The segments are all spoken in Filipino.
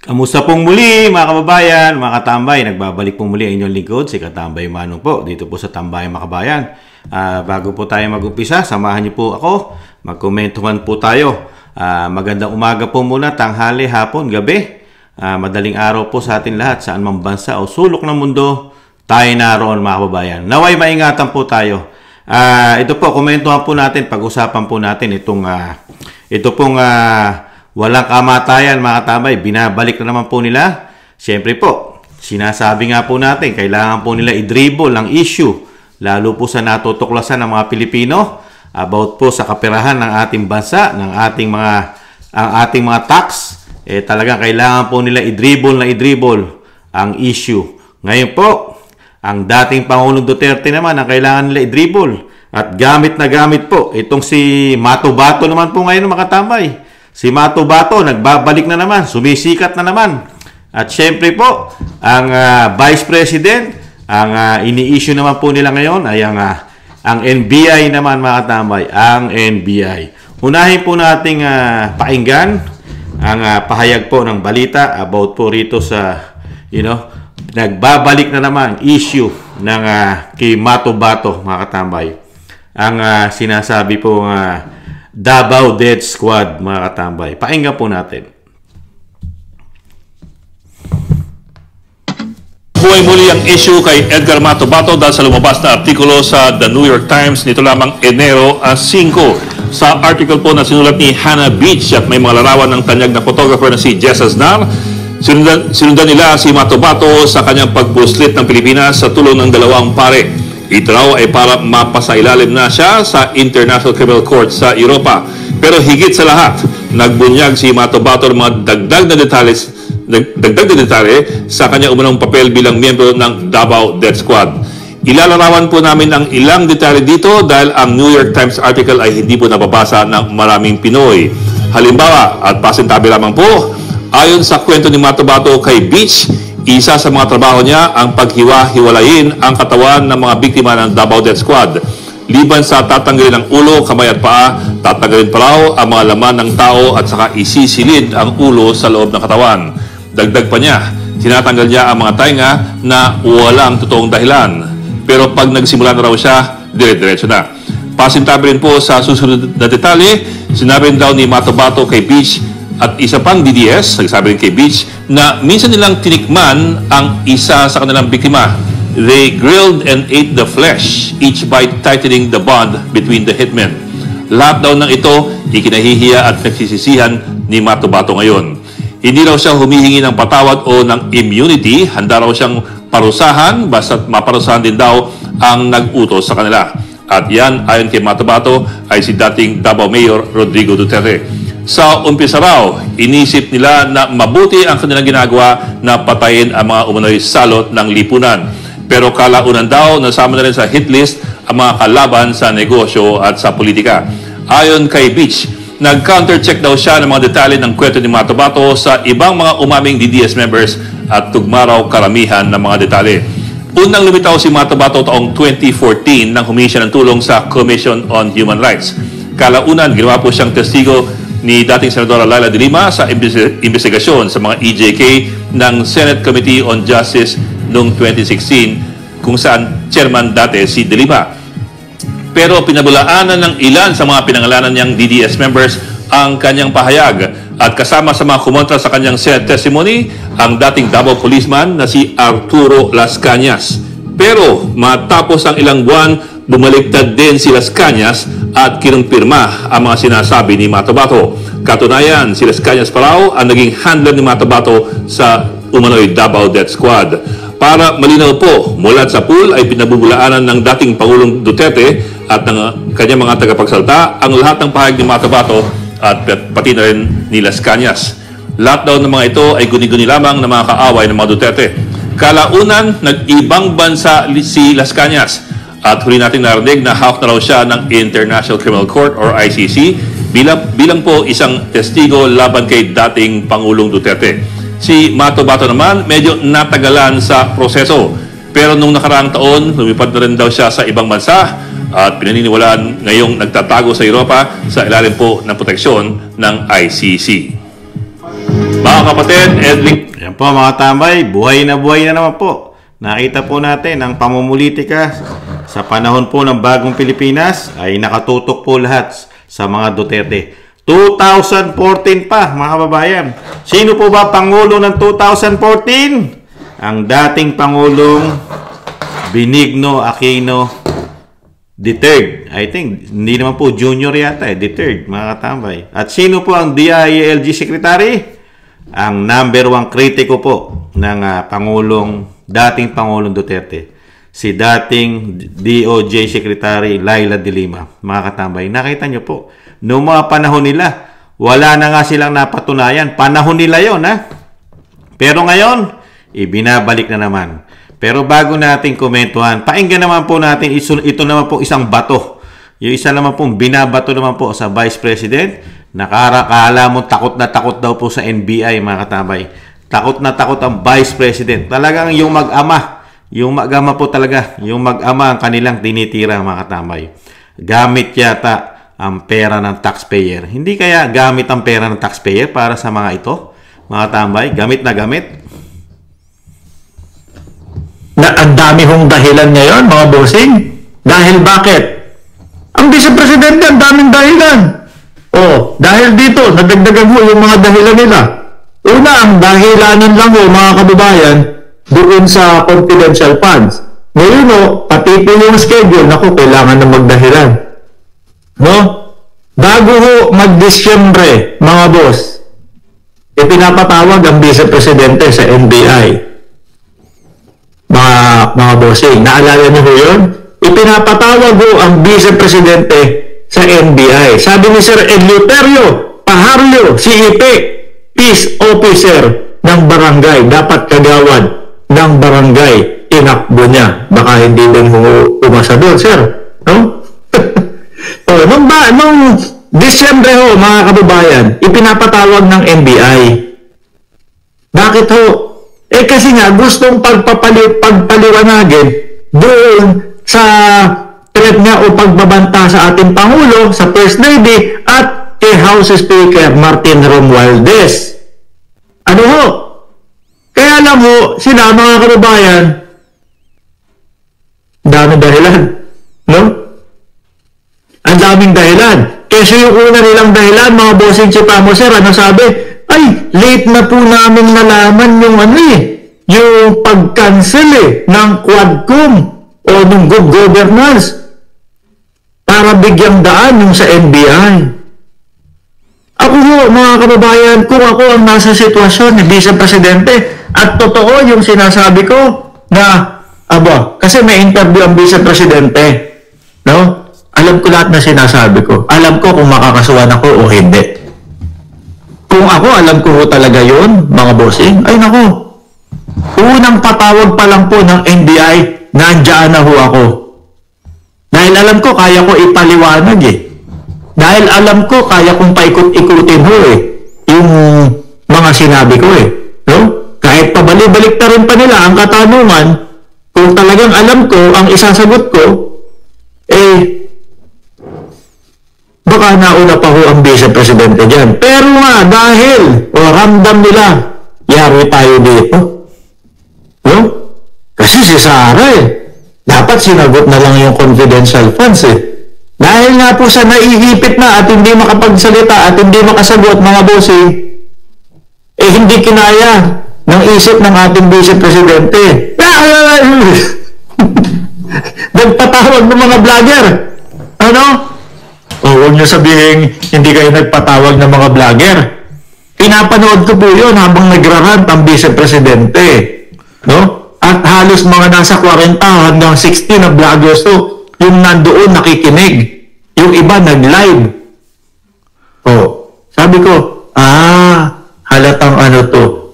Kamusta pong muli mga kababayan, mga katambay? Nagbabalik pong muli ang inyong lingkod, si Katambay Manong po, dito po sa Tambayang Makabayan. Bago po tayo mag-umpisa, samahan niyo po ako, magkomentuhan po tayo. Magandang umaga po muna, tanghali, hapon, gabi. Madaling araw po sa atin lahat, saan mang bansa o sulok ng mundo, tayo naroon mga kababayan. Naway maingatan po tayo. Ito po, komentuhan po natin, pag-usapan po natin ito pong walang kamatayan mga katambay, binabalik na naman po nila. Siyempre po, sinasabi nga po natin, kailangan po nila i-dribble ang issue, lalo po sa natutuklasan ng mga Pilipino, about po sa kaperahan ng ating bansa, ng ating mga tax. Talagang kailangan po nila i-dribble ang issue. Ngayon po, ang dating Pangulong Duterte naman, ang kailangan nila i-dribble. At gamit na gamit po, itong si Matubato naman po ngayon mga katambay. Si Matubato, nagbabalik na naman, sumisikat na naman. At syempre po, ang Vice President, ang ini-issue naman po nila ngayon ay ang NBI naman mga katambay, ang NBI. Unahin po nating pakinggan ang pahayag po ng balita about po rito sa, nagbabalik na naman issue ng kay Matubato mga katambay. Ang sinasabi po Davao Death Squad mga katambay. Pakinggan po natin. Buhay muli ang issue kay Edgar Matubato dahil sa lumabas na artikulo sa The New York Times nito lamang Enero 5. Sa article po na sinulat ni Hannah Beach at may mga larawan ng tanyag na photographer na si Jess Aznar, sinundan nila si Matubato sa kanyang pagbuslit ng Pilipinas sa tulong ng dalawang pare. Ito raw ay para mapasailalim na siya sa International Criminal Court sa Europa. Pero higit sa lahat, nagbunyag si Matubato ng mga dagdag na detalye sa kanyang umunang papel bilang miyembro ng Davao Death Squad. Ilalarawan po namin ang ilang detalye dito dahil ang New York Times article ay hindi po nababasa ng maraming Pinoy. Halimbawa, at pasintabi lamang po, ayon sa kwento ni Matubato kay Beach, isa sa mga trabaho niya ang paghiwa-hiwalayin ang katawan ng mga biktima ng Davao Death Squad. Liban sa tatanggalin ang ulo, kamay at paa, tatanggalin pa raw ang mga laman ng tao at saka isisilid ang ulo sa loob ng katawan. Dagdag pa niya, tinatanggal niya ang mga tainga na walang totoong dahilan. Pero pag nagsimula na raw siya, dire-diretso na. Pasintabi rin po sa susunod na detalye, sinabi daw ni Matubato kay Beach at isa pang DDS, nagsabi rin kay Beach, na minsan nilang tinikman ang isa sa kanilang biktima. They grilled and ate the flesh, each bite tightening the bond between the hitmen. Lahat daw ng ito, ikinahihiya at nagsisisihan ni Matubato ngayon. Hindi raw siya humihingi ng patawad o ng immunity, handa raw siyang parusahan, basta't maparusahan din daw ang nag-utos sa kanila. At yan, ayon kay Matubato, ay si dating Davao Mayor Rodrigo Duterte. Sa umpisa raw, inisip nila na mabuti ang kanilang ginagawa na patayin ang mga umano'y salot ng lipunan. Pero kalaunan daw, nasama na rin sa hit list ang mga kalaban sa negosyo at sa politika. Ayon kay Beach, nag-counter-check daw siya ng mga detalye ng kwento ni Matubato sa ibang mga umaming DDS members at tugma raw karamihan ng mga detalye. Unang lumitaw si Matubato taong 2014 nang humingi siya ng tulong sa Commission on Human Rights. Kalaunan, ginawa po siyang testigo ni dating Senadora Laila de Lima sa investigasyon sa mga EJK ng Senate Committee on Justice noong 2016 kung saan chairman dati si de Lima. Pero pinabulaanan ng ilan sa mga pinangalanan niyang DDS members ang kanyang pahayag at kasama sa mga kumontra sa kanyang Senate testimony ang dating Davao policeman na si Arturo Las Cañas. Pero matapos ang ilang buwan, bumaliktad din si Las Cañas at kinumpirma ang mga sinasabi ni Matubato. Katunayan, si Las Cañas pa raw ang naging handler ni Matubato sa umano'y Davao Death Squad. Para malinaw po, mula sa pool ay pinabubulaanan ng dating Pangulong Duterte at ng kanyang mga tagapagsalta ang lahat ng pahayag ni Matubato at pati na rin ni Las Cañas. Lahat daw ng mga ito ay guni-guni lamang ng mga kaaway ng mga Duterte. Kalaunan, nag-ibang bansa si Las Cañas at huli natin narinig na hawak na raw siya ng International Criminal Court or ICC bilang po isang testigo laban kay dating Pangulong Duterte. Si Matubato naman medyo natagalan sa proseso. Pero nung nakaraang taon, lumipad na rin daw siya sa ibang bansa at pinaniniwalaan ngayong nagtatago sa Europa sa ilalim po ng proteksyon ng ICC. mga kapatid. Yan po mga tambay, buhay na naman po. Nakita po natin ang pamumulitika sa panahon po ng bagong Pilipinas ay nakatutok po lahat sa mga Duterte. 2014 pa mga kababayan. Sino po ba Pangulo ng 2014? Ang dating Pangulong Benigno Aquino III. I think, hindi naman po junior yata III, mga katambay. At sino po ang DILG Secretary? Ang #1 kritiko po ng dating Pangulong Duterte. Si dating DOJ Secretary Laila de Lima. Mga katambay, nakita nyo po, noong mga panahon nila, wala na nga silang napatunayan. Panahon nila yon, ha? Pero ngayon, ibinabalik na naman. Pero bago natin komentuhan, painggan naman po natin, ito naman po isang bato. Yung isa naman po, binabato naman po sa Vice President. Nakakala mo, takot na takot daw po sa NBI, mga katambay. Takot na takot ang Vice President. Talagang yung mag-ama po talaga, yung mag-ama ang kanilang tinitira, mga katambay. Gamit yata ang pera ng taxpayer. Hindi kaya gamit ang pera ng taxpayer para sa mga ito, mga katambay? Gamit na gamit. Na ang dami hong dahilan ngayon, mga bossing. Dahil bakit? Ang Vice Presidente, ang daming dahilan. Oh, dahil dito, nadagdagan mo yung mga dahilan nila. Una, ang dahilanan lang ho, mga kababayan, doon sa confidential funds. Ngayon ho, pati po yung schedule, naku, kailangan na magdahilan. No? Bago ho mag-Disyembre, mga boss, ipinapatawag ang Vice Presidente sa NBI. Mga bossing, naalala niyo ho yun? Ipinapatawag ho ang Vice Presidente sa NBI. Sabi ni Sir Eleuterio Paharlio, CEP, Peace Officer ng barangay, dapat kagawad ng barangay, tinakbo niya. Baka hindi din umasa doon, sir. No? Nung Disyembre ho, mga kababayan, ipinapatawag ng NBI. Bakit ho? Eh kasi nga, gustong pagpaliwanagin doon sa threat niya o pagbabanta sa ating Pangulo, sa First Lady, at kay House Speaker Martin Romualdez. Ano ho? Kaya alam mo, sila mga kababayan, dami dahilan. No? Ang daming dahilan. Kasi yung una nilang dahilan, mga bossing chipamo, sir, ano sabi? Ay, late na po namin nalaman yung yung pag-cancel ng Quadcom o ng good governance para bigyang daan yung sa NBI. Ako ho, mga kababayan, kung ako ang nasa sitwasyon ni Vice Presidente at totoo yung sinasabi ko na, kasi may interview ang Vice Presidente, no? Alam ko lahat na sinasabi ko. Alam ko kung makakasuhan ako o hindi. Kung ako, alam ko ho talaga yun, mga bossing, ay nako, unang patawag pa lang po ng NBI, nandiyan na ho ako. Dahil alam ko, kaya ko ipaliwanag Dahil alam ko, kaya kong paikot-ikutin ho yung mga sinabi ko No? Kahit pabalik-balik na rin pa nila ang katanungan, kung talagang alam ko, ang isasagot ko, baka nauna pa ho ang Vice Presidente dyan. Pero nga, dahil ramdam nila, yari tayo dito. No? Kasi si Sara dapat sinagot na lang yung confidential funds Dahil nga po sa naihipit na at hindi makapagsalita at hindi makasagot, mga bossing, hindi kinaya ng isip ng ating Vice Presidente. Nagpatawag ng mga vlogger. Ano? Huwag niyo sabihin, hindi kayo nagpatawag ng mga vlogger. Pinapanood ko po yun habang nagrarant ang Vice Presidente. No? At halos mga nasa 40 hanggang 60 na vloggers to, yung nandoon nakikinig. Yung iba nag-live. Sabi ko, halatang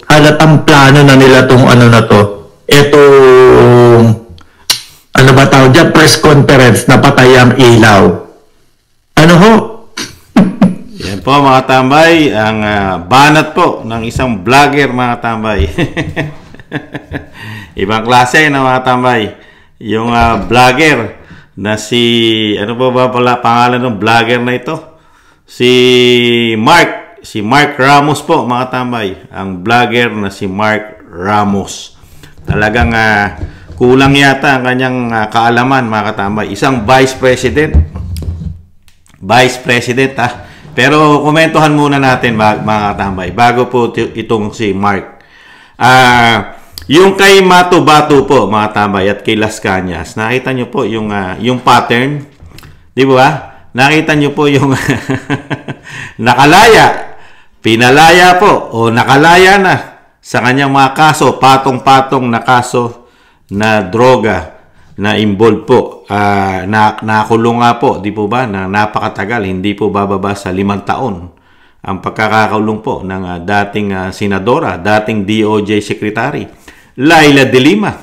halatang plano na nila tong na to. Ano ba tawag dyan? Press conference na patay ang ilaw. Ano ho? Yan po mga tambay, ang banat po ng isang vlogger, mga tambay. Ibang klase na mga tambay. Yung vlogger na si, ano ba pala pangalan ng vlogger na ito? Si Mark Si Mark Ramos po, mga tambay. Ang vlogger na si Mark Ramos. Talagang kulang yata ang kanyang kaalaman, mga katambay. Isang vice president. Vice president, Pero komentuhan muna natin, mga katambay, bago po itong si Mark. Yung kay Matu-Batu po, mga tambay, at kay Las Cañas, nakita nyo po yung pattern. Di ba? Nakita nyo po yung nakalaya, pinalaya po, o nakalaya na sa kanyang mga kaso, patong-patong na kaso na droga na involved po. Nakulong nga po, di po ba, na napakatagal, hindi po bababa sa 5 taon ang pagkakakulong po ng dating senadora, dating DOJ Secretary, Laila De Lima,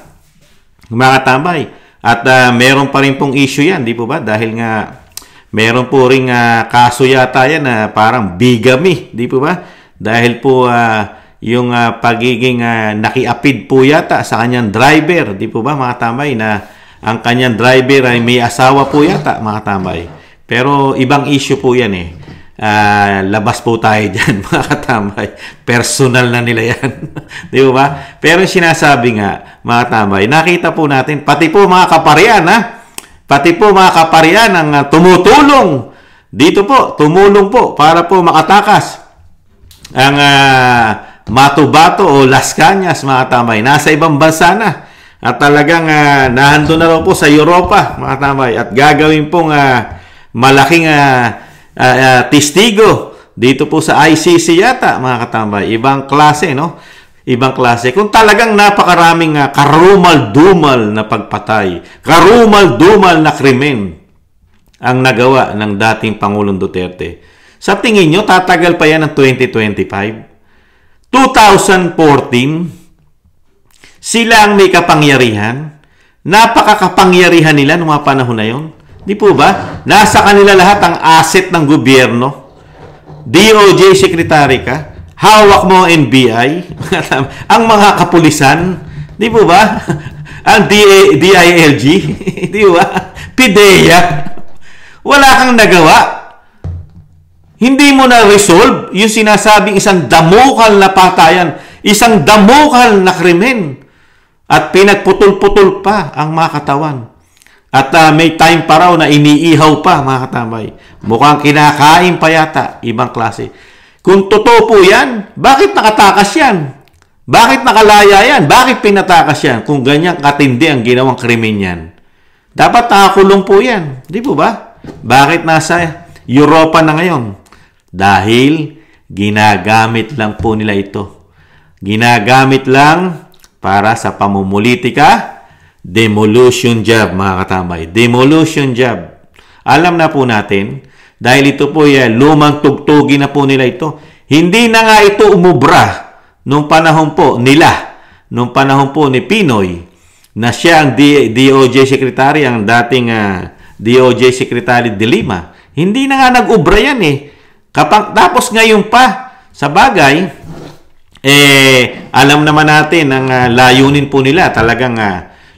mga tambay. At meron pa rin pong issue yan, di po ba, dahil nga meron po ring kaso yata yan na parang bigamy, di po ba? Dahil po yung pagiging nakiapid po yata sa kanyang driver, di po ba, mga tambay, na ang kanyang driver ay may asawa po yata, mga tambay. Pero ibang issue po yan eh. Labas po tayo dyan, mga tambay. Personal na nila yan. Di ba? Pero sinasabi nga, mga tambay, nakita po natin, pati po mga kaparian, pati po mga kaparian ang tumutulong dito po, tumulong po para po makatakas ang Matu-Batu o Las Cañas, mga tambay. Nasa ibang bansa na at talagang nahando na raw po sa Europa, mga tambay, at gagawin pong malaking testigo dito po sa ICC yata, mga katambay. Ibang klase, no? Ibang klase. Kung talagang napakaraming karumal-dumal na pagpatay, karumal-dumal na krimen ang nagawa ng dating Pangulong Duterte. Sa tingin nyo, tatagal pa yan ng 2025? 2014, sila ang may kapangyarihan. Napakakapangyarihan nila noong mga panahon na yon. Di po ba? Nasa kanila lahat ang asset ng gobyerno. DOJ Secretary ka. Hawak mo ang NBI, ang mga kapulisan, di po ba? Ang DILG, di ba? PIDEA. Wala kang nagawa. Hindi mo na resolve yung sinasabing isang damukal na patayan, isang damukal na krimen, at pinagputol-putol pa ang mga katawan. At may time pa raw na iniihaw pa, mga katambay. Mukhang kinakain pa yata, ibang klase. Kung totoo po yan, bakit nakatakas yan? Bakit nakalaya yan? Bakit pinatakas yan? Kung ganyan katindi ang ginawang krimen yan. Dapat nakakulong po yan. Di po ba? Bakit nasa Europa na ngayon? Dahil ginagamit lang po nila ito. Ginagamit lang para sa pamumulitika, demolition job, mga katambay. Demolition job. Alam na po natin, dahil ito po lumang tugtugi na po nila ito. Hindi na nga ito umubra nung panahon po nila, nung panahon po ni Pinoy, na siya ang DOJ Secretary, ang dating DOJ Secretary De Lima. Hindi na nga nag-ubra yan eh. Tapos ngayon pa, sa bagay, alam naman natin ang layunin po nila. Talagang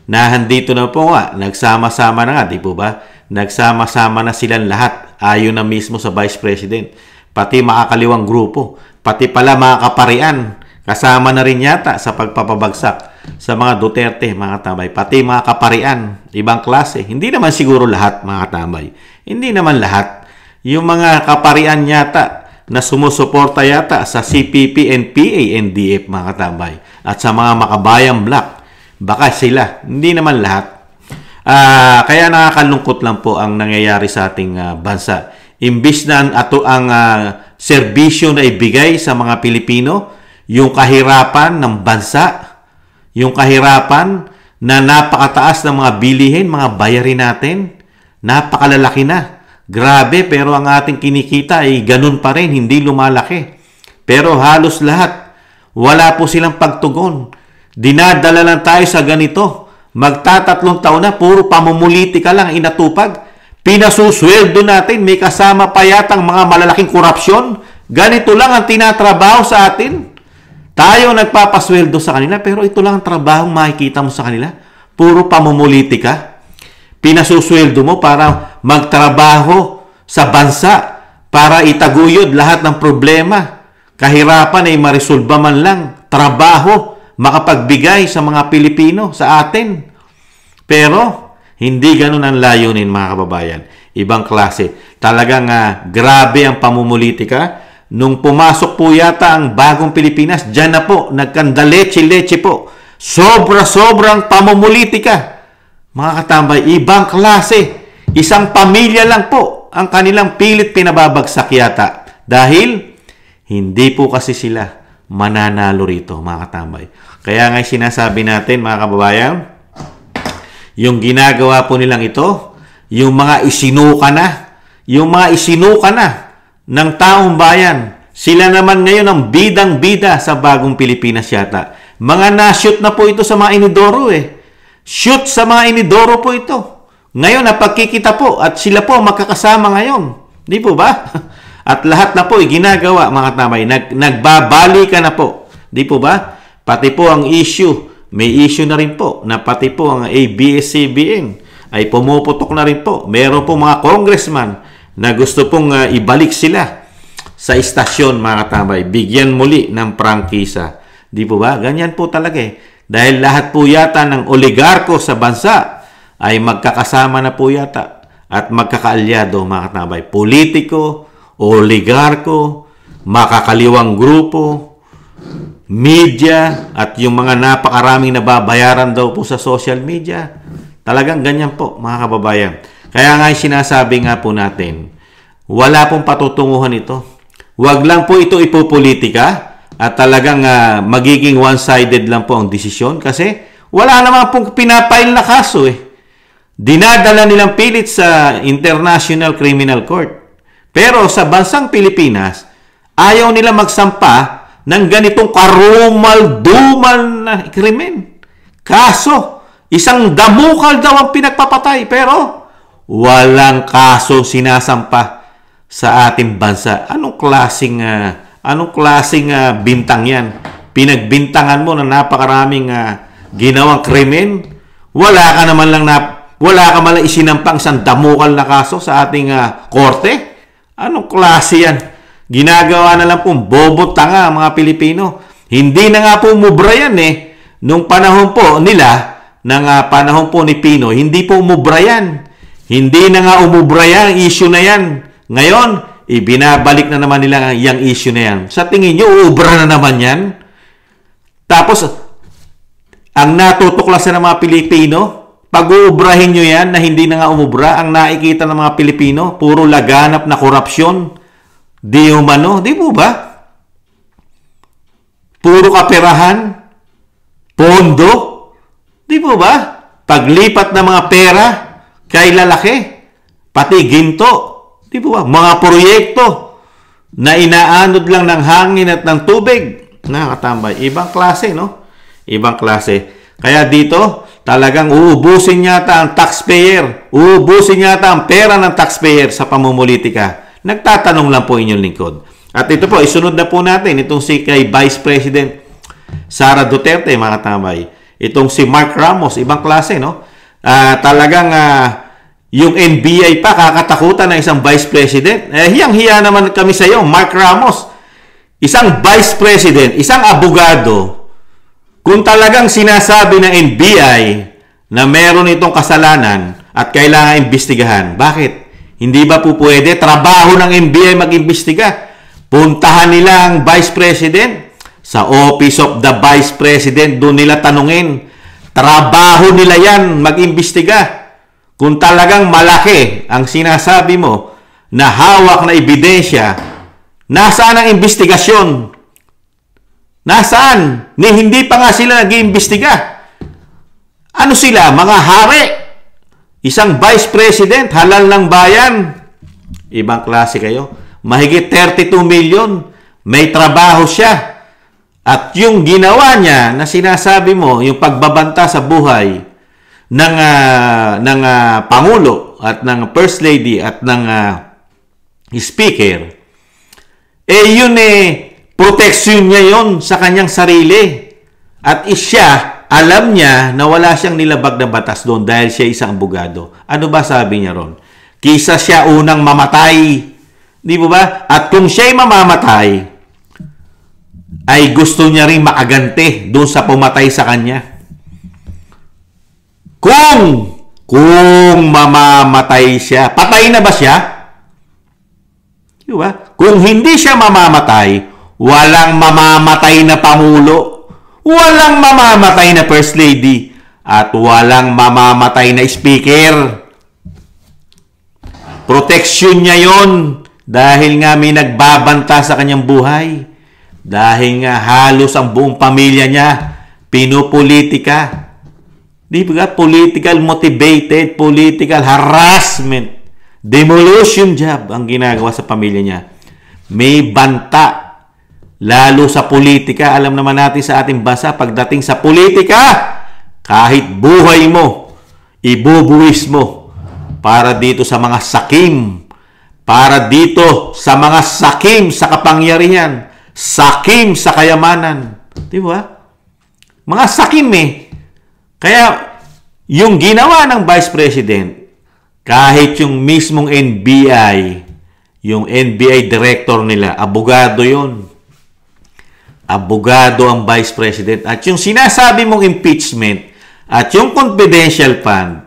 nahandito na po nga, nagsama-sama na nga, di po ba? Nagsama-sama na silang lahat. Ayon na mismo sa Vice President. Pati makakaliwang grupo. Pati pala mga kaparian. Kasama na rin yata sa pagpapabagsak sa mga Duterte, mga tambay. Pati mga kaparian. Ibang klase. Hindi naman siguro lahat, mga tambay. Hindi naman lahat. Yung mga kaparian yata na sumusuporta yata sa CPP, NPA, NDF, mga tambay. At sa mga makabayang black. Baka sila. Hindi naman lahat. Kaya nakakalungkot lang po ang nangyayari sa ating bansa. Imbis na ang serbisyo na ibigay sa mga Pilipino, yung kahirapan ng bansa, yung kahirapan na napakataas ng mga bilihin, mga bayarin natin, napakalalaki na. Grabe, pero ang ating kinikita ay ganun pa rin, hindi lumalaki. Pero halos lahat, wala po silang pagtugon. Dinadala lang tayo sa ganito. Magtatatlong taon na, puro pamumulitika lang inatupag. Pinasusweldo natin, may kasama pa yatang mga malalaking korupsyon. Ganito lang ang tinatrabaho sa atin. Tayo nagpapasweldo sa kanila, pero ito lang ang trabaho makikita mo sa kanila. Puro pamumulitika. Pinasusweldo mo para magtrabaho sa bansa, para itaguyod lahat ng problema, kahirapan ay maresolba man lang, trabaho, makapagbigay sa mga Pilipino, sa atin. Pero, hindi ganun ang layunin mga kababayan. Ibang klase. Talagang grabe ang pamumulitika. Nung pumasok po yata ang bagong Pilipinas, dyan na po, nagkandaleche-leche po. Sobra-sobrang pamumulitika. Mga katambay, ibang klase. Isang pamilya lang po ang kanilang pilit pinababagsak yata. Dahil, hindi po kasi sila mananalo rito, mga katambay. Kaya nga sinasabi natin, mga kababayan, yung ginagawa po nilang ito, yung mga isinuka na ng taong bayan, sila naman ngayon ang bidang-bida sa bagong Pilipinas yata. Mga na-shoot na po ito sa mga inidoro Shoot sa mga inidoro po ito. Ngayon, napagkikita po at sila po makakasama ngayon. Di po ba? At lahat na po ginagawa, mga tamay. Nagbabali ka na po. Di po ba? Pati po ang issue. May issue na rin po na pati po ang ABS-CBN ay pumuputok na rin po. Meron po mga congressman na gusto pong ibalik sila sa istasyon, mga tamay. Bigyan muli ng prangkisa. Di po ba? Ganyan po talaga Dahil lahat po yata ng oligarko sa bansa ay magkakasama na po yata at magkakaalyado, mga katabay. Politiko, oligarko, makakaliwang grupo, media, at yung mga napakaraming nababayaran daw po sa social media. Talagang ganyan po, mga kababayan. Kaya nga sinasabi nga po natin, wala pong patutunguhan ito. Huwag lang po ito ipopolitika at talagang magiging one-sided lang po ang desisyon kasi wala naman pong pinapail na kaso Dinadala nilang pilit sa International Criminal Court. Pero sa bansang Pilipinas, ayaw nila magsampa ng ganitong karumal-dumal na krimen. Kaso, isang damukal daw ang pinagpapatay pero walang kaso sinasampa sa ating bansa. Anong klaseng bintang yan? Pinagbintangan mo na napakaraming ginawang krimen. Wala ka man lang isinampang isang damukal na kaso sa ating korte. Anong klase yan? Ginagawa na lang pong bobo tanga mga Pilipino. Hindi na nga po umubra yan Nung panahon po nila, panahon po ni Pinoy, hindi po umubra yan. Hindi na nga umubra yan, issue na yan. Ngayon, ibinabalik na naman nila yung issue na yan. Sa tingin nyo, uubra na naman yan? Tapos, ang natutuklasan ng mga Pilipino, pag-uubrahin nyo yan na hindi na nga umubra, ang nakikita ng mga Pilipino, puro laganap na korupsyon. Di umano, di po ba? Puro kaperahan, pondo, di po ba? Paglipat ng mga pera kay lalaki, pati ginto, di po ba? Mga proyekto na inaanod lang ng hangin at ng tubig. Nakakatambay. Ibang klase, no? Ibang klase. Kaya dito, talagang uubusin yata ang taxpayer. Uubusin yata ang pera ng taxpayer sa pamumulitika. Nagtatanong lang po inyong lingkod. At ito po, isunod na po natin itong si kay Vice President Sara Duterte, mga tambay. Itong si Mark Ramos, ibang klase, no? Yung NBI pa, kakatakutan ng isang Vice President. Hiyang-hiya naman kami sa iyo, Mark Ramos. Isang Vice President, isang abogado, kung talagang sinasabi ng NBI na meron itong kasalanan at kailangan imbestigahan, bakit? Hindi ba po pwede? Trabaho ng NBI mag-imbestiga. Puntahan nila ang Vice President sa Office of the Vice President. Doon nila tanungin. Trabaho nila yan mag-imbestiga. Kung talagang malaki ang sinasabi mo na hawak na ebidensya, nasaan ang investigasyon? Nasaan? Hindi pa nga sila nag-iimbestiga. Ano sila? Mga hari. Isang Vice President, halal ng bayan. Ibang klase kayo. Mahigit 32 million. May trabaho siya. At yung ginawa niya na sinasabi mo, yung pagbabanta sa buhay ng Pangulo at ng First Lady at ng Speaker, yun proteksyon niya yon sa kanyang sarili. At siya, alam niya na wala siyang nilabag na batas doon dahil siya isang abogado. Ano ba sabi niya ron? Kisa siya unang mamatay Di po ba? At kung siya'y mamamatay, ay gusto niya rin makaganti doon sa pumatay sa kanya. Kung mamamatay siya, patay na ba siya? Di ba? Kung hindi siya mamamatay, walang mamamatay na Pangulo, walang mamamatay na First Lady, at walang mamamatay na Speaker. Proteksyon niya yon dahil nga may nagbabanta sa kanyang buhay. Dahil nga halos ang buong pamilya niya pinopolitika. Di ba? Political motivated, political harassment, demolition job ang ginagawa sa pamilya niya. May banta. Lalo sa politika, alam naman natin sa ating bansa, pagdating sa politika, kahit buhay mo, ibubuwis mo para dito sa mga sakim, para dito sa mga sakim sa kapangyarihan, sakim sa kayamanan. Di ba? Mga sakim eh. Kaya, yung ginawa ng Vice President, kahit yung mismong NBI, yung NBI director nila, abogado yon. Abogado ang Vice President. At yung sinasabi mong impeachment at yung confidential fund,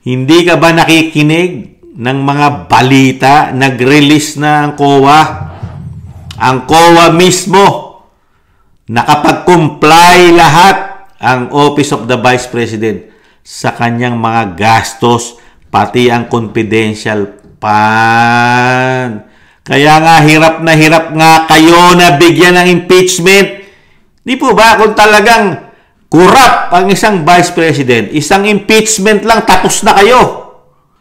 hindi ka ba nakikinig ng mga balita? Nag-release na ang COA. Ang COA mismo, nakapag-comply lahat ang Office of the Vice President sa kanyang mga gastos, pati ang confidential fund. Kaya nga, hirap nga kayo na bigyan ng impeachment. Di po ba? Kung talagang corrupt ang isang Vice President, isang impeachment lang, tapos na kayo.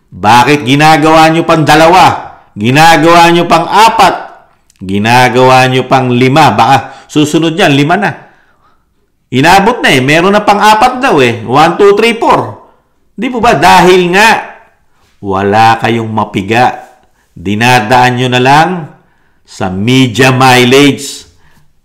Bakit ginagawa nyo pang 2? Ginagawa nyo pang 4? Ginagawa nyo pang 5? Baka susunod yan, 5 na. Inabot na eh. Meron na pang 4 daw eh. 1, 2, 3, 4. Di po ba? Dahil nga, wala kayong mapiga. Dinadaan nyo na lang sa media mileage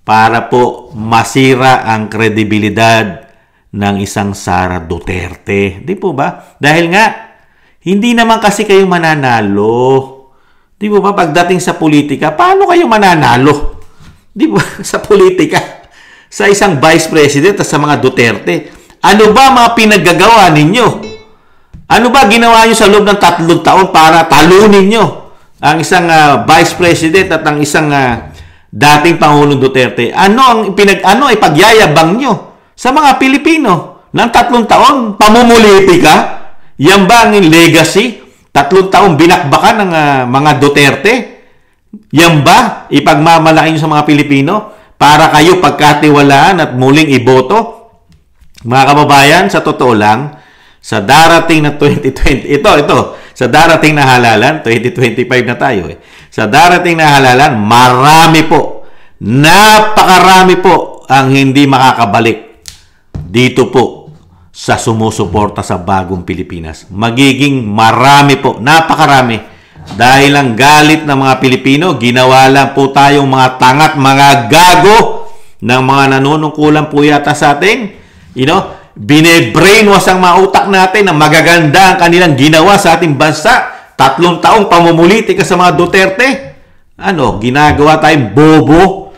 para po masira ang kredibilidad ng isang Sara Duterte. Di po ba? Dahil nga, hindi naman kasi kayo mananalo. Di po ba? Pagdating sa politika, paano kayo mananalo? Di ba? Sa politika. Sa isang Vice President at sa mga Duterte. Ano ba mga pinaggagawa ninyo? Ano ba ginawa nyo sa loob ng 3 taon para talunin nyo ang isang Vice President at ang isang dating Pangulong Duterte? Ano ay pagyayabang nyo sa mga Pilipino ng 3 taon? Pamumuliti ka? Yan ba ang legacy? 3 taon binakbakan ng mga Duterte? Yan ba ipagmamalaki nyo sa mga Pilipino para kayo pagkatiwalaan at muling iboto? Mga kababayan, sa totoo lang, sa darating na 2020, sa darating na halalan, 2025 na tayo eh. Sa darating na halalan, napakarami po ang hindi makakabalik dito po sa sumusuporta sa bagong Pilipinas. Magiging marami po, napakarami. Dahil ang galit ng mga Pilipino, ginawa lang po tayong mga tangat, mga gago ng mga nanunungkulan po yata sa atin. Bine-brainwash ang mga utak natin na magaganda ang kanilang ginawa sa ating bansa. 3 taong pamumulitika sa mga Duterte. Ginagawa tayong bobo.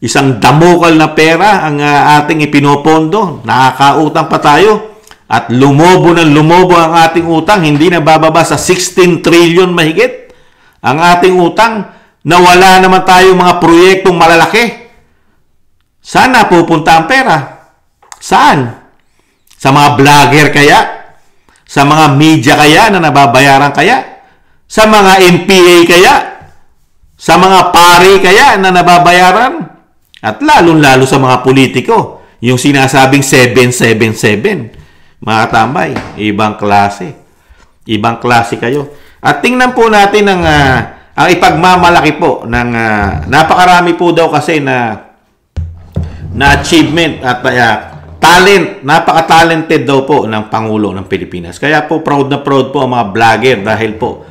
Isang damukal na pera ang ating ipinopondo. Nakakautang pa tayo. At lumobo ang ating utang. Hindi na bababa sa 16 trillion mahigit. Ang ating utang na wala naman tayong mga proyektong malalaki. Saan napupunta ang pera? Saan? Sa mga vlogger kaya? Sa mga media kaya na nababayaran kaya? Sa mga MPA kaya? Sa mga pari kaya na nababayaran? At lalong-lalo sa mga politiko. Yung sinasabing 777. Mga tambay, ibang klase. Ibang klase kayo. At tingnan po natin ang ipagmamalaki po ng napakarami po daw kasi na achievement at talent. Napaka-talented daw po ng Pangulo ng Pilipinas. Kaya po proud na proud po ang mga vlogger dahil po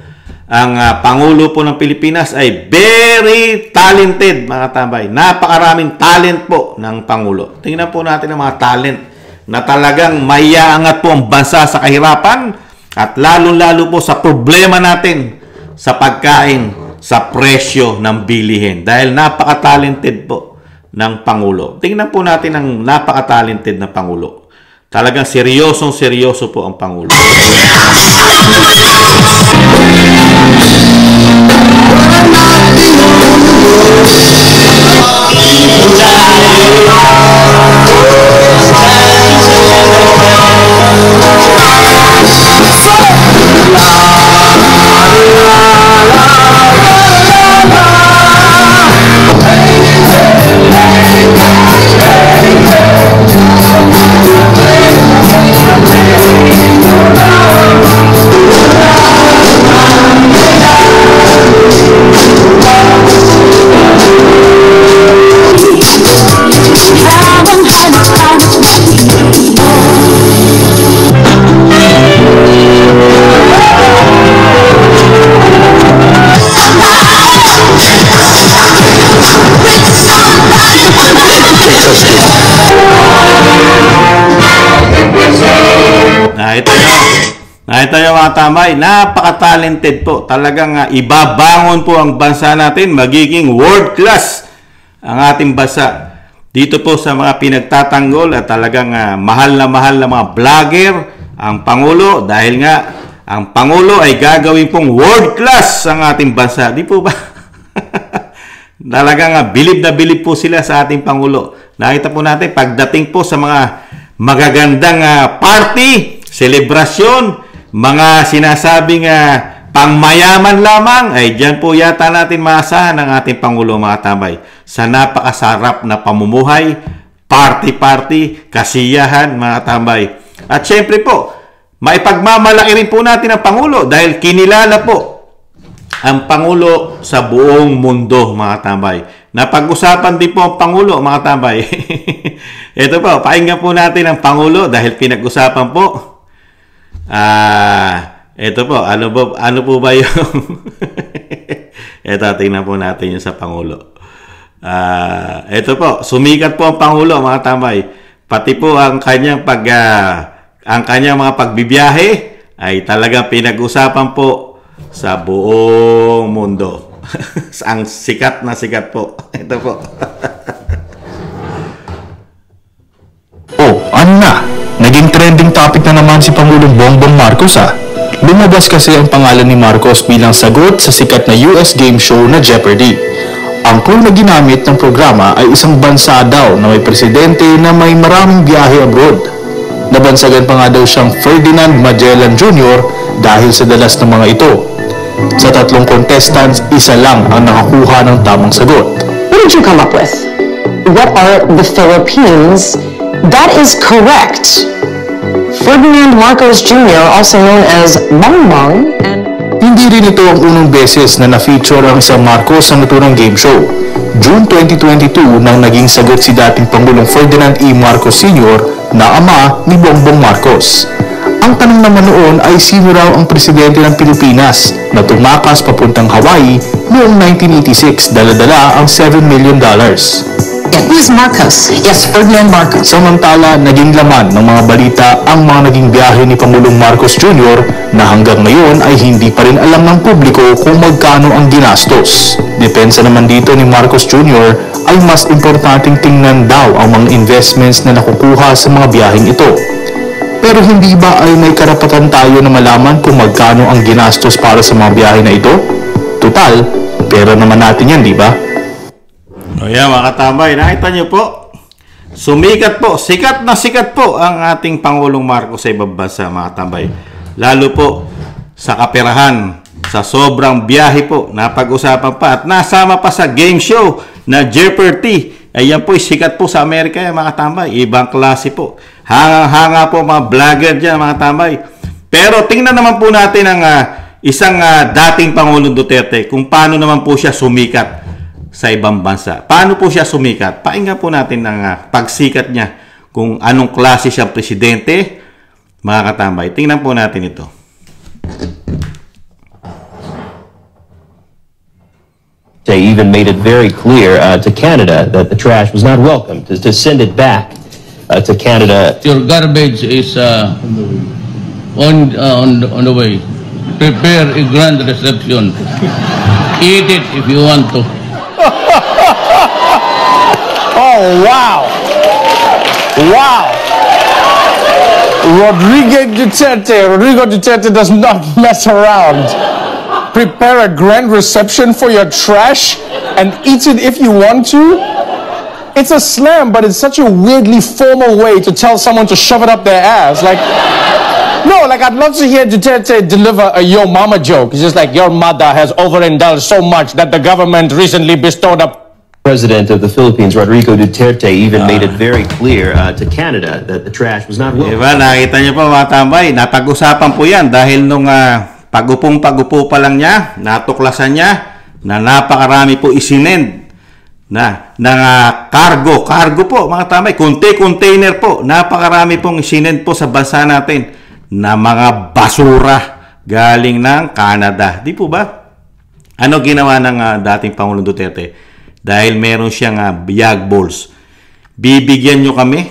ang Pangulo po ng Pilipinas ay very talented, mga tambay. Napakaraming talent po ng Pangulo. Tingnan po natin ang mga talent na talagang maiaangat po ang bansa sa kahirapan at lalong-lalo po sa problema natin sa pagkain, sa presyo ng bilihin. Dahil napaka-talented po ng Pangulo. Tingnan po natin ang napaka-talented na Pangulo. Talagang seryosong-seryoso po ang Pangulo. Nakita nyo mga tambay, napaka-talented po. Talagang ibabangon po ang bansa natin, magiging world class ang ating bansa. Dito po sa mga pinagtatanggol at talagang mahal na mga vlogger ang Pangulo dahil nga ang Pangulo ay gagawin pong world class ang ating bansa. Di po ba? Talagang bilib na bilib po sila sa ating Pangulo. Nakita po natin pagdating po sa mga magagandang party, selebrasyon, mga sinasabing pangmayaman lamang, ay dyan po yata natin maasahan ang ating Pangulo mga tambay. Sa napakasarap na pamumuhay, party-party, kasiyahan mga tambay. At syempre po, maipagmamalaki rin po natin ang Pangulo dahil kinilala po ang Pangulo sa buong mundo mga tambay. Napag-usapan din po ang Pangulo mga tambay. Ito po, pakinggan po natin ang Pangulo dahil pinag-usapan po. Ito po, ano po ba yung ito, tingnan po natin yung sa Pangulo. Ito po, sumikat po ang Pangulo mga tambay. Pati po ang kanyang mga pagbibiyahe ay talagang pinag-usapan po sa buong mundo. Ang sikat na sikat po. Ito po. Ano na? Naging trending topic na naman si Pangulong Bongbong Marcos Lumabas kasi ang pangalan ni Marcos bilang sagot sa sikat na US game show na Jeopardy. Ang clue na ginamit ng programa ay isang bansa daw na may presidente na may maraming biyahe abroad. Nabansagan pa nga daw siyang Ferdinand Magellan Jr. dahil sa dalas ng mga ito. Sa 3 contestants, isa lang ang nakakuha ng tamang sagot. What did you come up with? What are the Philippines? That is correct. Ferdinand Marcos Jr., also known as Bongbong, and hindi rin ito ang unang beses na na-feature ang isang Marcos sa naturang game show. June 2022 nang naging sagot si dating Pangulong Ferdinand E. Marcos Sr. na ama ni Bongbong Marcos. Ang tanong naman noon ay sino raw ang presidente ng Pilipinas na tumakas papuntang Hawaii noong 1986, dala-dala ang $7 million. who is Marcos? Yes, Ferdinand Marcos. Samantala, naging laman ng mga balita ang mga naging biyahe ni Pangulong Marcos Jr. na hanggang ngayon ay hindi pa rin alam ng publiko kung magkano ang ginastos. Depensa naman dito ni Marcos Jr. ay mas importanteng tingnan daw ang mga investments na nakukuha sa mga biyaheng ito. Pero hindi ba ay may karapatan tayo na malaman kung magkano ang ginastos para sa mga biyahe na ito? Tutal, pera naman natin yan, di ba? O yan mga katambay, nakita nyo po, sikat po ang ating Pangulong Marcos sa ibang bansa mga katambay. Lalo po sa kaperahan, sa sobrang biyahe po, napag-usapan pa at nasama pa sa game show na Jeopardy. Ayan po, sikat po sa Amerika yan mga katambay, ibang klase po. Hanga po mga vlogger dyan mga katambay. Pero tingnan naman po natin ang isang dating Pangulong Duterte kung paano naman po siya sumikat sa ibang bansa. Paano po siya sumikat? Pakinggan po natin ang pagsikat niya kung anong klase siyang presidente, mga katambay. Tingnan po natin ito. They even made it very clear to Canada that the trash was not welcome, to send it back to Canada. Your garbage is on the way. prepare a grand reception. Eat it if you want to. Oh, wow. Wow. Rodrigo Duterte does not mess around. Prepare a grand reception for your trash and eat it if you want to? It's a slam, but it's such a weirdly formal way to tell someone to shove it up their ass. Like, no, like I'd love to hear Duterte deliver a yo mama joke. It's just like, your mother has overindulged so much that the government recently bestowed a President of the Philippines, Rodrigo Duterte, even made it very clear to Canada that the trash was not welcome. Diba, nakita niyo po mga tambay, napag-usapan po yan dahil nung pag-upo pa lang niya, natuklasan niya na napakarami po isinend ng cargo po mga tambay, container po, napakarami pong isinend po sa bansa natin na mga basura galing ng Canada. Di po ba? Ano ginawa ng dating Pangulong Duterte? Dahil meron siyang biyag balls. Bibigyan nyo kami,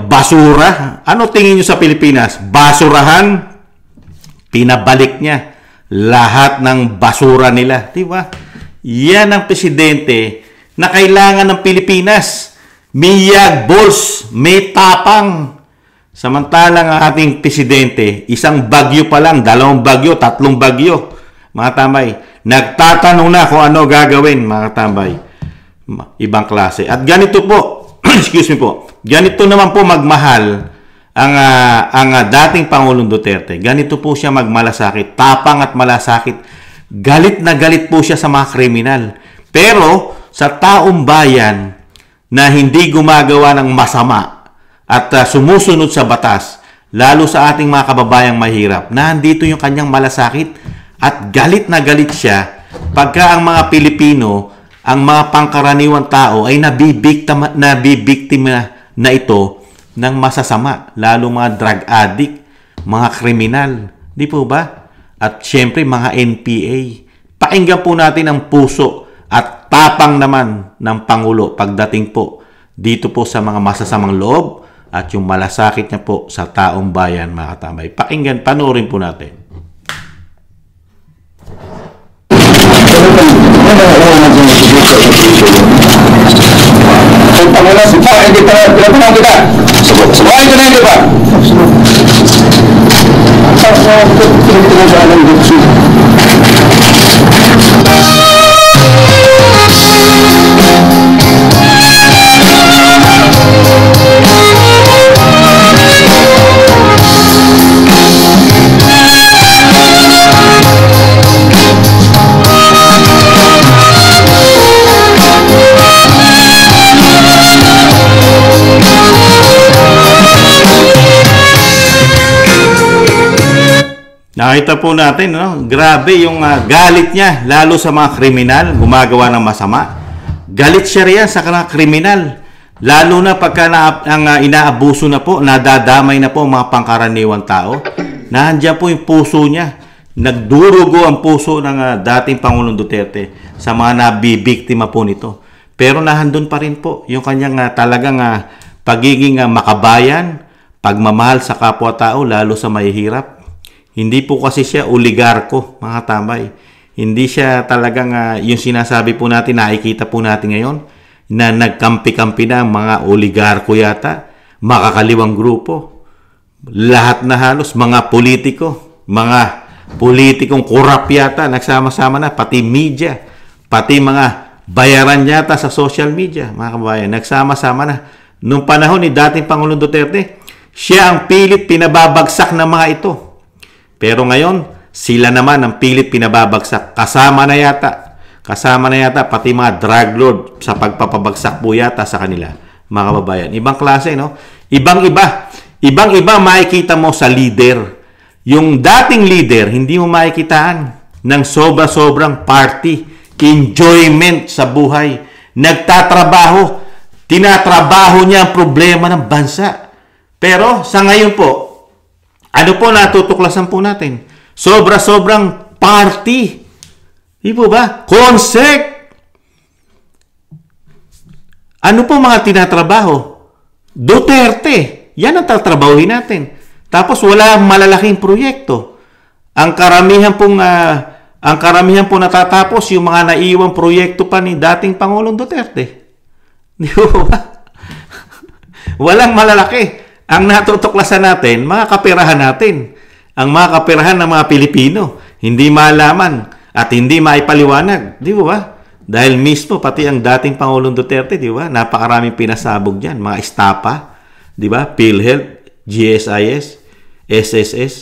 basura. Ano tingin nyo sa Pilipinas? Basurahan. Pinabalik niya lahat ng basura nila. Diba? Yan ang presidente na kailangan ng Pilipinas. May biyag balls, may tapang. Samantalang ang ating presidente, isang bagyo pa lang, 2 bagyo, 3 bagyo. Mga tambay, nagtatanong na kung ano gagawin, mga tambay. Ibang klase. At ganito po, excuse me po, ganito naman po magmahal ang dating Pangulong Duterte. Ganito po siya magmalasakit, tapang at malasakit. Galit na galit po siya sa mga kriminal. Pero sa taong bayan na hindi gumagawa ng masama at sumusunod sa batas, lalo sa ating mga kababayang mahirap, nandito yung kanyang malasakit. At galit na galit siya pagka ang mga Pilipino, ang mga pangkaraniwang tao ay nabibiktima na ito ng masasama. Lalo mga drug addict, mga kriminal. Di po ba? At syempre mga NPA. Pakinggan po natin ang puso at tapang naman ng Pangulo pagdating po dito po sa mga masasamang loob at yung malasakit niya po sa taong bayan, mga katambay. Pakinggan, panoorin po natin. Kung Pangulo, hindi pinapunong kita. Subukan ito na hindi ba? Nakita po natin, grabe yung galit niya, lalo sa mga kriminal, gumagawa ng masama. Galit siya riyan sa mga kriminal, lalo na pagka inaabuso na po, nadadamay na po mga pangkaraniwang tao. Nandiyan po yung puso niya. Nagdurugo ang puso ng dating Pangulong Duterte sa mga nabibiktima po nito. Pero nahandun pa rin po yung kanyang talagang pagiging makabayan, pagmamahal sa kapwa-tao, lalo sa mahihirap. Hindi po kasi siya oligarko, mga tambay. Hindi siya talagang yung sinasabi po natin, nakikita po natin ngayon, na nagkampi-kampi na ang mga oligarko yata, makakaliwang grupo. Lahat na halos, mga politikong korap yata, nagsama-sama na, pati media, pati mga bayaran yata sa social media, mga kabayan, nagsama-sama na. Noong panahon ni dating Pangulong Duterte, siya ang pilit pinababagsak ng mga ito. Pero ngayon, sila naman ang pilit pinababagsak. Kasama na yata pati mga drug lord sa pagpapabagsak po yata sa kanila, mga kababayan. Ibang klase, no? Ibang-iba makikita mo sa leader. Yung dating leader, hindi mo makikitaan ng sobra-sobrang party, enjoyment sa buhay. Nagtatrabaho, tinatrabaho niya ang problema ng bansa. Pero sa ngayon po, ano po natutuklasan po natin? Sobra-sobrang party. Di po ba? Concert. Ano po mga tinatrabaho? Duterte. Yan ang tatrabahuhin natin. Tapos wala malalaking proyekto. ang karamihan pong natatapos yung mga naiwang proyekto pa ni dating Pangulong Duterte. Di ba? Walang malalaki. Ang natutuklasan natin, mga kaperahan natin. Ang mga kaperahan ng mga Pilipino. Hindi malaman at hindi maipaliwanag. Di ba? Dahil mismo pati ang dating Pangulong Duterte, di ba? Napakaraming pinasabog dyan. Mga estapa, di ba? PhilHealth, GSIS, SSS,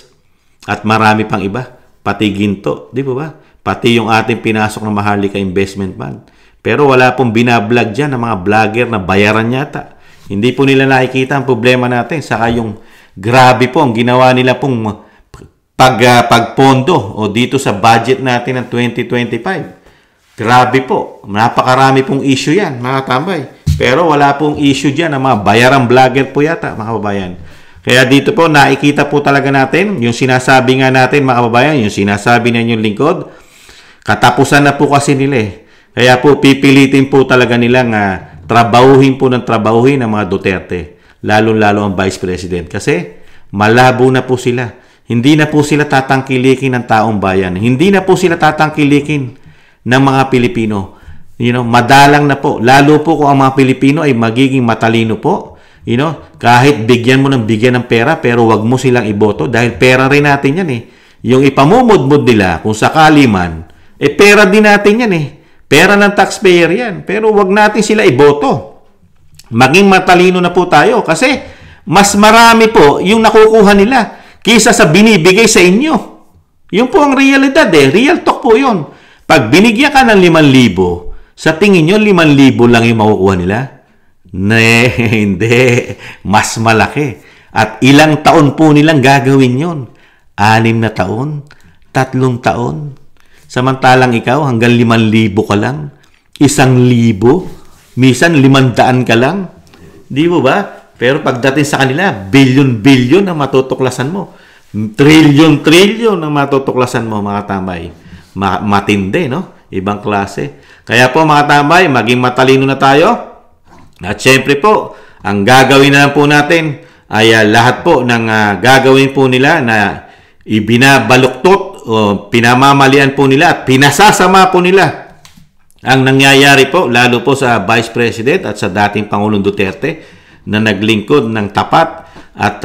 at marami pang iba. Pati ginto, di ba? Pati yung ating pinasok ng Maharlika Investment Fund. Pero wala pong binablog dyan ng mga vlogger na bayaran yata. Hindi po nila nakikita ang problema natin. Saka yung grabe po ang ginawa nila pong pagpondo o dito sa budget natin ng 2025. Grabe po. Napakarami pong issue yan, mga tambay. Pero wala pong issue dyan ng mga bayarang vlogger po yata, mga kababayan. Kaya dito po, nakikita po talaga natin, yung sinasabi nga natin, mga kababayan, yung sinasabi na inyong lingkod, katapusan na po kasi nila eh. Kaya po, pipilitin po talaga nilang trabahuhin po ng trabahuhin ng mga Duterte, lalo-lalo ang Vice President. Kasi malabo na po sila. Hindi na po sila tatangkilikin ng taong bayan. Hindi na po sila tatangkilikin ng mga Pilipino. Madalang na po. Lalo po kung ang mga Pilipino ay magiging matalino po. Kahit bigyan mo ng pera, pero wag mo silang iboto dahil pera rin natin yan eh. Yung ipamumudmud nila, kung sakali man, pera din natin yan eh. Pera ng taxpayer yan. Pero wag natin sila iboto. Maging matalino na po tayo kasi mas marami po yung nakukuha nila kaysa sa binibigay sa inyo. Yun po ang realidad eh. Real talk po yun. Pag binigyan ka ng 5,000, sa tingin nyo 5,000 lang yung makukuha nila? Hindi. Mas malaki. At ilang taon po nilang gagawin yon? 6 na taon? 3 taon? Samantalang ikaw hanggang 5,000 ka lang? 1,000? Minsan 500 ka lang? Di mo ba? Pero pagdating sa kanila, bilyon-bilyon ang matutuklasan mo. Trilyon-trilyon ang matutuklasan mo, mga tambay. Matindi, no? Ibang klase. Kaya po, mga tambay, maging matalino na tayo. At syempre po, ang gagawin na lang po natin ay lahat po ng gagawin po nila na ibinabaluktot o pinamamalian po nila at pinasasama po nila ang nangyayari po, lalo po sa Vice President at sa dating Pangulong Duterte na naglingkod ng tapat at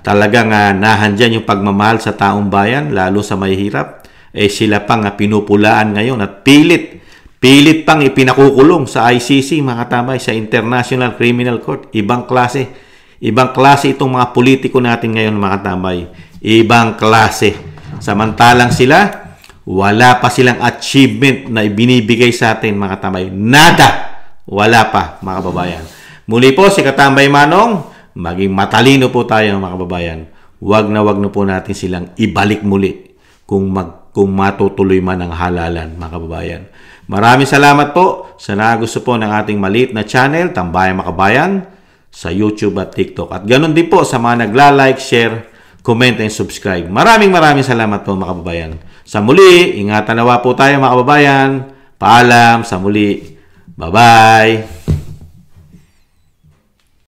talagang nahandyan yung pagmamahal sa taong bayan, lalo sa mahihirap. Sila pang pinupulaan ngayon at pilit pang ipinakukulong sa ICC, mga katamay, sa International Criminal Court. Ibang klase itong mga politiko natin ngayon, mga katamay. Ibang klase. Samantalang sila, wala pa silang achievement na ibinibigay sa atin, mga katamay. Nada! Wala pa, mga kababayan. Muli po, si Katambay Manong, maging matalino po tayo, mga kababayan. Wag na po natin silang ibalik muli kung matutuloy man ang halalan, mga kababayan. Maraming salamat po sa nagusto po ng ating maliit na channel, Tambayang Makabayan, sa YouTube at TikTok. At ganoon din po sa mga nagla-like, share, comment, and subscribe. Maraming salamat po, mga kababayan. Sa muli, ingatan nawa po tayo, mga kababayan. Paalam, sa muli. Bye-bye!